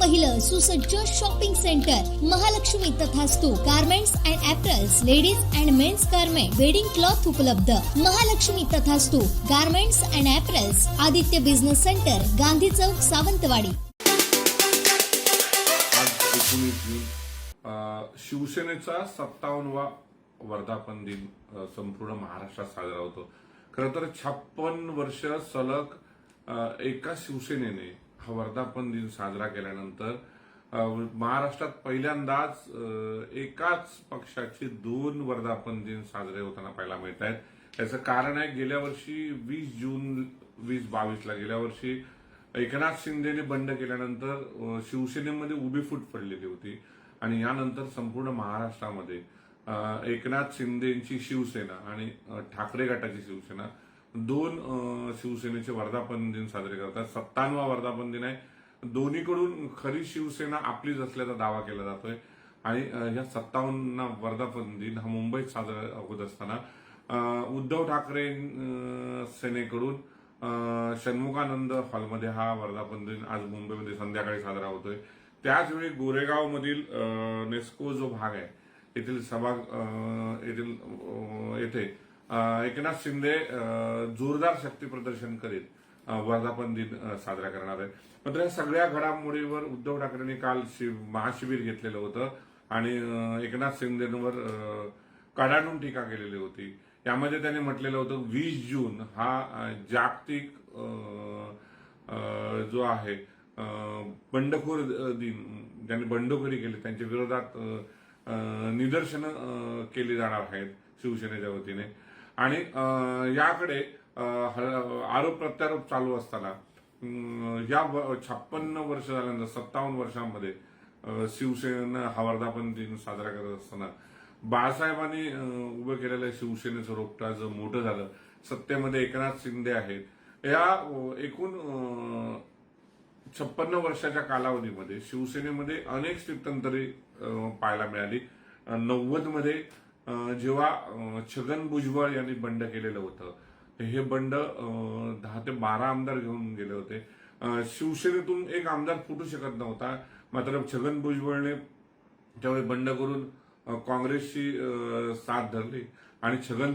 पहिलं सुसज्ज shopping centre Mahalakshmi Tathastu garments and apparels, ladies and mens garment, wedding cloth उपलब्ध. Mahalakshmi Tathastu garments and apparels, Aditya business centre, Gandhi Chowk, Sawantwadi. शिवसेनेचा 57वा वर्धापन दिन संपूर्ण महाराष्ट्रात साजरा होतो. खरं तर 56 वर्ष सलग एका शिवसेनेने हा वर्धापन दिन साजरा केल्यानंतर महाराष्ट्रात पहिल्यांदाच एकाच पक्षाचे 2 वर्धापन दिन साजरे होताना पाहायला मिळत आहेत. याचं कारण आहे, गेल्या वर्षी 20 जून 2022ला गेल्या वर्षी एकनाथ शिंदेने बंड केल्यानंतर शिवसेनेमध्ये उभी फूट पडलेली होती आणि यानंतर संपूर्ण महाराष्ट्रामध्ये एकनाथ शिंदेची शिवसेना आणि ठाकरे गटाची शिवसेना 2 शिवसेनेचे वर्धापन दिन साजरे करतात. 57वा वर्धापन दिन आहे. दोन्हीकडून खरी शिवसेना आपलीच असल्याचा दावा केला जातोय आणि या 57 वर्धापन दिन हा मुंबईत साजरा होत असताना उद्धव ठाकरे सेनेकडून षण्मुखानंद हॉलमध्ये हा वर्धापन दिन आज मुंबईमध्ये संध्याकाळी साजरा होतोय. त्याचवेळी गोरेगाव मधील नेस्को जो भाग आहे येथील येथे एकनाथ शिंदे जोरदार शक्ती प्रदर्शन करीत वर्धापन दिन साजरा करणार आहे. मात्र या सगळ्या घडामोडीवर उद्धव ठाकरेंनी काल महाशिबिर घेतलेलं होतं आणि एकनाथ शिंदेंवर कडाडून टीका केलेली होती. यामध्ये त्यांनी म्हटलेलं होतं 20 जून हा जागतिक जो आहे बंडखोर दिन, ज्यांनी बंडखोरी केली त्यांच्या विरोधात निदर्शनं केली जाणार आहेत शिवसेनेच्या वतीने आणि याकडे आरोप प्रत्यारोप चालू असताना या 56 वर्ष झाल्यानंतर 57 वर्षांमध्ये शिवसेनेनं हा वर्धापन दिन साजरा करत असताना बाळासाहेबांनी उभं केलेलं शिवसेनेचं रोपटं जर मोठं झालं, सत्तेमध्ये एकनाथ शिंदे आहेत. या एकूण 56 वर्षाच्या कालावधीमध्ये शिवसेनेमध्ये अनेक स्थित्यंतरे पाहायला मिळाली. 90 मध्ये जेव्हा छगन भुजबळ यांनी बंड केलेलं होतं, हे बंड 10 ते 12 आमदार घेऊन गेले होते. शिवसेनेतून एक आमदार फुटू शकत नव्हता. मात्र छगन भुजबळने त्यावेळी बंड करून काँग्रेसची साथ धरली आणि छगन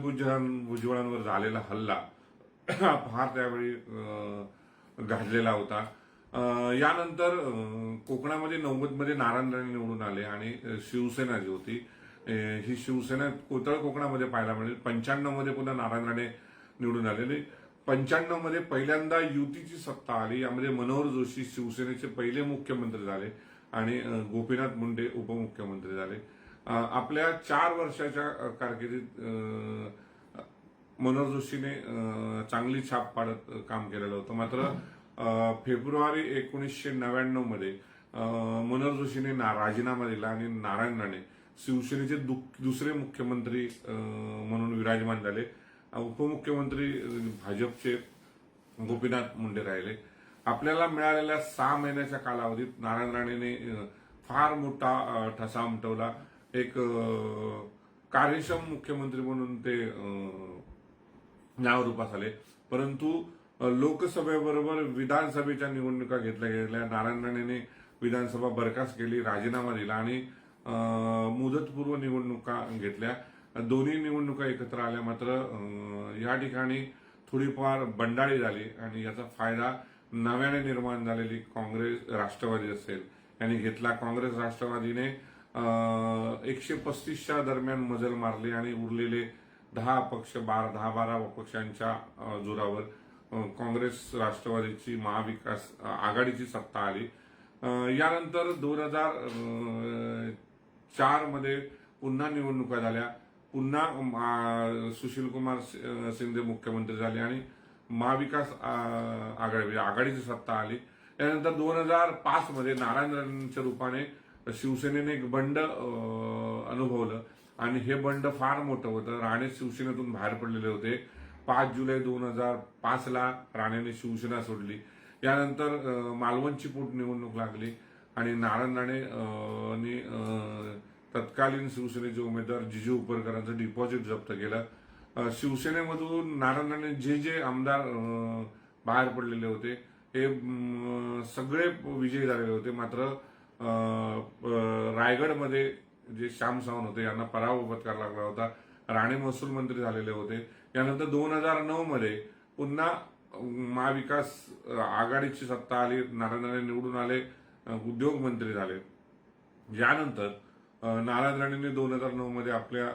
भुजबळांवर झालेला हल्ला फार त्यावेळी गाजलेला होता. यानंतर कोकणामध्ये 90 मध्ये नारायण राणे निवडून आले आणि शिवसेना जी होती ही शिवसेना कोकणामध्ये पाहायला मिळेल. 95 मध्ये पुन्हा नारायण राणे निवडून आलेले. 95 मध्ये पहिल्यांदा युतीची सत्ता आली. यामध्ये मनोहर जोशी शिवसेनेचे पहिले मुख्यमंत्री झाले आणि गोपीनाथ मुंडे उपमुख्यमंत्री झाले. आपल्या 4 वर्षाच्या कारकिर्दीत मनोहर जोशीने चांगली छाप पाडत काम केलेलं होतं. मात्र फेब्रुवारी 1999 मध्ये मनोहर जोशीने राजीनामा दिला आणि नारायण राणे शिवसेनेचे दुसरे मुख्यमंत्री म्हणून विराजमान झाले. उपमुख्यमंत्री भाजपचे गोपीनाथ मुंडे राहिले. आपल्याला मिळालेल्या 6 महिन्याच्या कालावधीत नारायण राणेने फार मोठा ठसा उमटवला. एक कार्यक्षम मुख्यमंत्री म्हणून ते नावरूपास आले. परंतु लोकसभेबरोबर विधानसभेच्या निवडणुका घेतल्या गेल्या. नारायण राणेने विधानसभा बरखास्त केली, राजीनामा दिला आणि मुदतपूर्व निवडणुका घेतल्या. दोन्ही निवडणुका एकत्र आल्या. मात्र या ठिकाणी थोडीफार बंडाळी झाली आणि याचा फायदा नव्याने निर्माण झालेली काँग्रेस राष्ट्रवादी असेल यांनी घेतला. काँग्रेस राष्ट्रवादीने 135च्या दरम्यान मजल मारली आणि उरलेले 10-12 पक्षांच्या जोरावर काँग्रेस राष्ट्रवादीची महाविकास आघाडीची सत्ता आली. यानंतर 2004 मध्ये पुन्हा निवडणुका झाल्या. पुन्हा सुशीलकुमार शिंदे मुख्यमंत्री झाले आणि महाविकास आघाडीची सत्ता आली. यानंतर 2005 मध्ये नारायण राणेंच्या रूपाने शिवसेनेने एक बंड अनुभवलं आणि हे बंड फार मोठं होतं. राणे शिवसेनेतून बाहेर पडलेले होते. 5 जुलै 2005ला राणेने शिवसेना सोडली. यानंतर मालवणची पोटनिवडणूक लागली आणि नारायण राणे तत्कालीन शिवसेनेचे उमेदवार जिजू उपरकरांचं डिपॉझिट जप्त केलं. शिवसेनेमधून नारायण राणे जे आमदार बाहेर पडलेले होते हे सगळे विजयी झालेले होते. मात्र रायगडमध्ये जे श्याम सावंत होते यांना पराभव पत्करावा लागला होता. राणे महसूल मंत्री झालेले होते. यानंतर 2009 मध्ये पुन्हा महाविकास आघाडीची सत्ता आली. नारायण राणे निवडून आले, उद्योग मंत्री झाले. यानंतर नारायण राणेंनी 2009 मध्ये आपल्या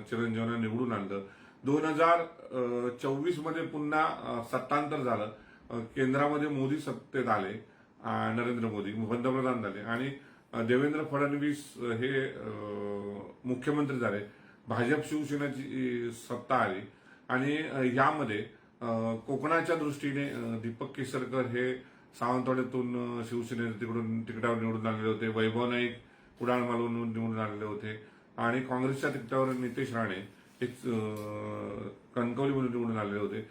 चिरंजीवांना निवडून आणलं. 2024 मध्ये पुन्हा सत्तांतर झालं. केंद्रामध्ये मोदी सत्तेत आले, नरेंद्र मोदी पंतप्रधान झाले आणि देवेंद्र फडणवीस हे मुख्यमंत्री झाले. भाजप शिवसेनेची सत्ता आली आणि यामध्ये कोकणाच्या दृष्टीने दीपक केसरकर हे सावंतवाड्यातून शिवसेनेचे तिकिटावर निवडून आलेले होते. वैभव नाईक कुडाळ मालवणून निवडून आलेले होते आणि काँग्रेसच्या तिकिटावर नितेश राणे हे कणकवलीमधून निवडून आलेले होते.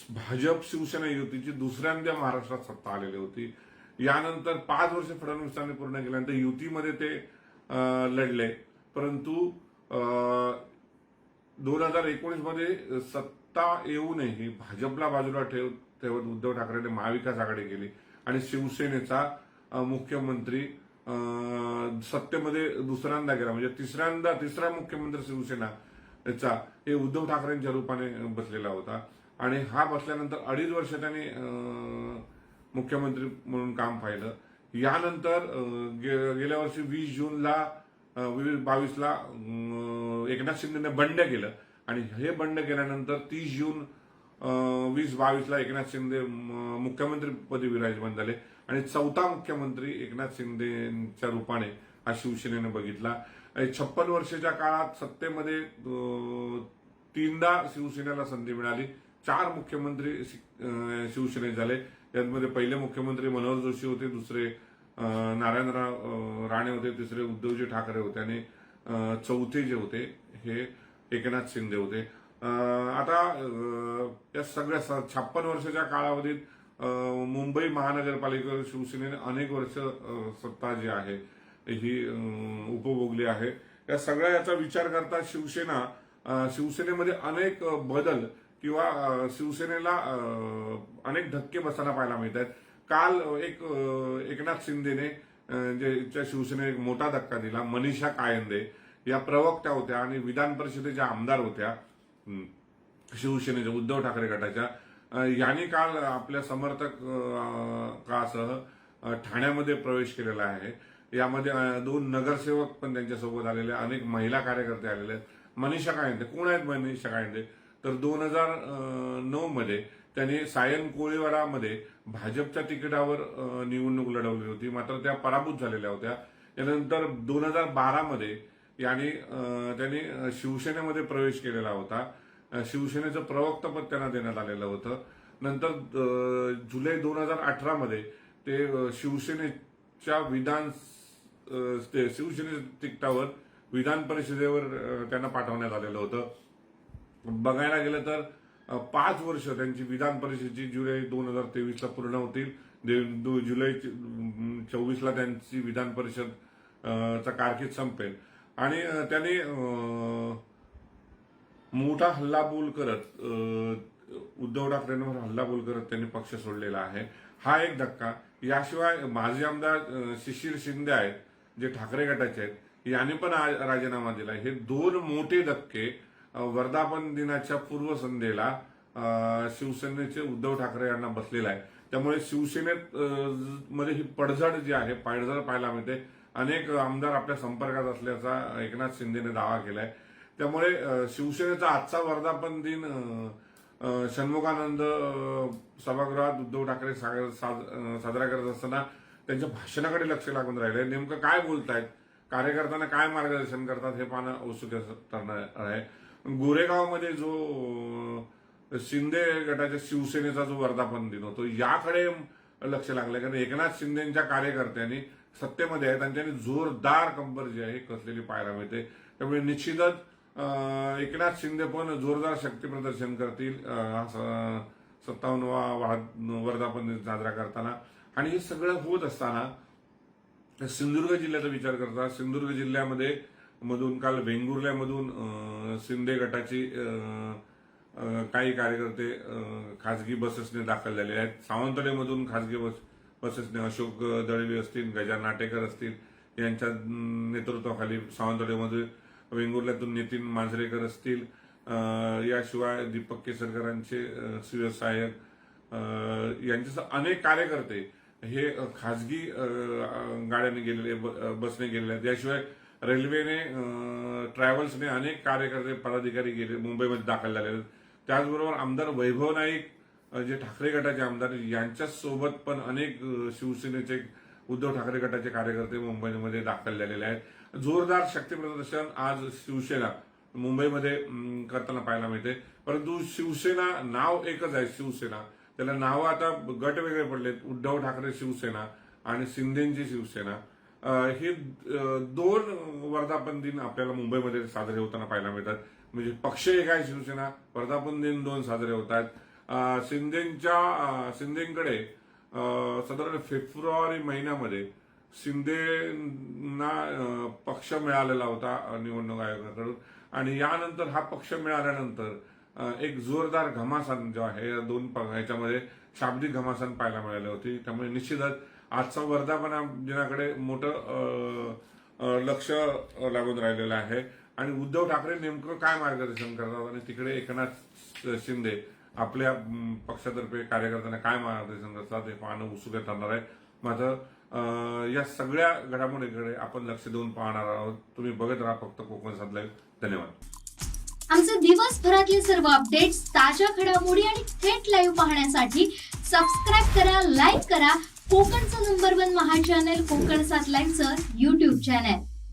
भाजप शिवसेना युतीची दुसऱ्यांदा महाराष्ट्रात सत्ता आलेली होती. यानंतर 5 वर्ष फडणवीसांनी पूर्ण केल्यानंतर युतीमध्ये ते लढले, परंतु 2019 मध्ये सत्ता येऊनही भाजपला बाजूला ठेवत उद्धव ठाकरेंनी महाविकास आघाडी केली आणि शिवसेनेचा मुख्यमंत्री सत्तेमध्ये दुसऱ्यांदा गेला. म्हणजे तिसरा मुख्यमंत्री शिवसेना याचा हे उद्धव ठाकरेंच्या रूपाने बसलेला होता आणि हा बसल्यानंतर 2.5 वर्ष त्यांनी मुख्यमंत्री म्हणून काम पाहिलं. यानंतर गेल्या वर्षी 20 जूनला 22ला एकनाथ शिंदेने बंड केलं आणि हे बंड केल्यानंतर 30 जून 2022ला एकनाथ शिंदे मुख्यमंत्रीपदी विराजमान झाले आणि चौथा मुख्यमंत्री एकनाथ शिंदेच्या रूपाने हा शिवसेनेने बघितला. 56 वर्षाच्या काळात सत्तेमध्ये 3दा शिवसेनेला संधी मिळाली. 4 मुख्यमंत्री शिवसेनेत झाले. यामध्ये पहिले मुख्यमंत्री मनोहर जोशी होते, दुसरे नारायणराव राणे होते, तिसरे उद्धवजी ठाकरे होते आणि चौथे जे होते हे एकनाथ शिंदे होते. आता या सगळ्या 56 वर्षाच्या कालावधीत मुंबई महानगरपालिकेवर शिवसेनेने अनेक वर्ष सत्ता जी आहे ही उपभोगली आहे. या सगळ्या याचा विचार करता शिवसेनेमध्ये अनेक बदल किंवा शिवसेनेला अनेक धक्के बसताना पाहायला मिळत आहेत. काल एकनाथ शिंदेने ज्या शिवसेनेने एक मोठा धक्का दिला. मनीषा कायंदे या प्रवक्त्या होत्या आणि विधान परिषदेच्या आमदार होत्या शिवसेनेच्या उद्धव ठाकरे गटाच्या. यांनी काल आपल्या समर्थकासह ठाण्यामध्ये प्रवेश केलेला आहे. यामध्ये 2 नगरसेवक पण त्यांच्यासोबत आलेले, अनेक महिला कार्यकर्ते आलेले आहेत. मनीषा कायंदे कोण आहेत? मनीषा कायंदे तर 2009 मध्ये त्यांनी सायन कोळीवाडामध्ये भाजपच्या तिकिटावर निवडणूक लढवली होती, मात्र त्या पराभूत झालेल्या होत्या. त्यानंतर 2012 मध्ये त्यांनी शिवसेनेमध्ये प्रवेश केलेला होता. शिवसेनेचं प्रवक्तपद त्यांना देण्यात आलेलं होतं. नंतर जुलै 2018 मध्ये ते शिवसेनेच्या तिकिटावर विधान परिषदेवर त्यांना पाठवण्यात आलेलं होतं. बघायला गेलं तर 5 वर्ष त्यांची विधान परिषदेची जुलै 2023ला पूर्ण होतील. जुलै 24ला त्यांची विधान परिषद चा कारकीर्द संपेल आणि त्यांनी मोठा हल्लाबोल करत उद्धव ठाकरेंवर हल्लाबोल करत त्यांनी पक्ष सोडलेला आहे. हा एक धक्का. याशिवाय माजी आमदार शिशिर शिंदे आहेत जे ठाकरे गटाचे आहेत, यांनी पण राजीनामा दिला. हे 2 मोठे धक्के वर्धापन दिनाच्या पूर्वसंध्येला शिवसेनेचे उद्धव ठाकरे यांना बसलेला आहे. त्यामुळे शिवसेनेत मध्ये ही पडझड जी आहे पाहायला मिळते. अनेक आमदार आपल्या संपर्कात असल्याचा एकनाथ शिंदेने दावा केलाय. त्यामुळे शिवसेनेचा आजचा वर्धापन दिन षण्मुखानंद सभागृहात उद्धव ठाकरे साजरा करत असताना त्यांच्या भाषणाकडे लक्ष लागून राहिले. नेमकं काय बोलतायत, कार्यकर्त्यांना काय मार्गदर्शन करतात हे पाहणं औत्सुक्य ठरणार आहे. गोरेगावमध्ये जो शिंदे गटाच्या शिवसेनेचा जो वर्धापन दिन होतो याकडे लक्ष लागलंय, कारण एकनाथ शिंदेच्या कार्यकर्त्यांनी सत्तेमध्ये आहेत आणि त्यांनी जोरदार कंबर जी आहे कसलेली पाहायला मिळते. त्यामुळे निश्चितच एकनाथ शिंदे पण जोरदार शक्ती प्रदर्शन करतील 57वा वर्धापन दिन साजरा करताना. आणि हे सगळं होत असताना सिंधुदुर्ग जिल्ह्याचा विचार करता सिंधुदुर्ग जिल्ह्यामध्ये काल वेंगुर्ल्यामधून शिंदे गटाची काही कार्यकर्ते खासगी बसेसने दाखल झालेले आहेत. सावंतवाडीमधून खासगी बसेसने अशोक दळवी असतील, गजानन नाटेकर असतील यांच्या नेतृत्वाखाली सावंतवाडीमध्ये, वेंगुर्ल्यातून नितीन मांजरेकर असतील, याशिवाय दीपक केसरकरांचे शिवसहाय्यक यांच्यासह अनेक कार्यकर्ते हे खासगी गाड्याने गेलेले, बसने गेलेले आहेत. याशिवाय रेल्वेने, ट्रॅव्हल्सने अनेक कार्यकर्ते, पदाधिकारी गेले, मुंबईमध्ये दाखल झालेले आहेत. त्याचबरोबर आमदार वैभव नाईक, जे ठाकरे गटाचे आमदार, यांच्या सोबत पण अनेक शिवसेनेचे, उद्धव ठाकरे गटाचे कार्यकर्ते मुंबईमध्ये दाखल झालेले आहेत. जोरदार शक्ती प्रदर्शन आज शिवसेना मुंबईमध्ये करताना पाहायला मिळते. परंतु शिवसेना नाव एकच आहे, शिवसेना. त्याला नाव आता गट वेगळे पडलेत. उद्धव ठाकरे शिवसेना आणि शिंदेची शिवसेना, हे दोन वर्धापन दिन आपल्याला मुंबईमध्ये साजरे होताना पाहायला मिळतात. म्हणजे पक्ष एक आहे शिवसेना, वर्धापन दिन दोन साजरे होत आहेत. शिंदेकडे साधारण फेब्रुवारी महिन्यामध्ये शिंदेना पक्ष मिळालेला होता निवडणूक आयोगाकडून, आणि यानंतर हा पक्ष मिळाल्यानंतर एक जोरदार घमासान जो आहे या दोन ह्याच्यामध्ये शाब्दिक घमासान पाहायला मिळाली होती. त्यामुळे निश्चितच आजचा वर्धापन दिनाकडे मोठं लक्ष लागून राहिलेलं आहे. आणि उद्धव ठाकरे नेमकं काय मार्गदर्शन करतात आणि तिकडे एकनाथ शिंदे आपल्या पक्षातर्फे कार्यकर्त्यांना काय मार्गदर्शन करतात हे पाहणं उत्सुक ठरणार आहे. मात्र या सगळ्या घडामोडीकडे आपण लक्ष देऊन पाहणार आहोत. तुम्ही बघत राहा फक्त कोकण सात लाईव्ह. धन्यवाद. आमचे दिवसभरातले सर्व अपडेट्स, ताज्या घडामोडी आणि थेट लाईव्ह पाहण्यासाठी सबस्क्राईब करा, लाईक करा कोकणचं नंबर 1 महा चॅनल कोकण 7 लाईव्हचं YouTube चॅनल.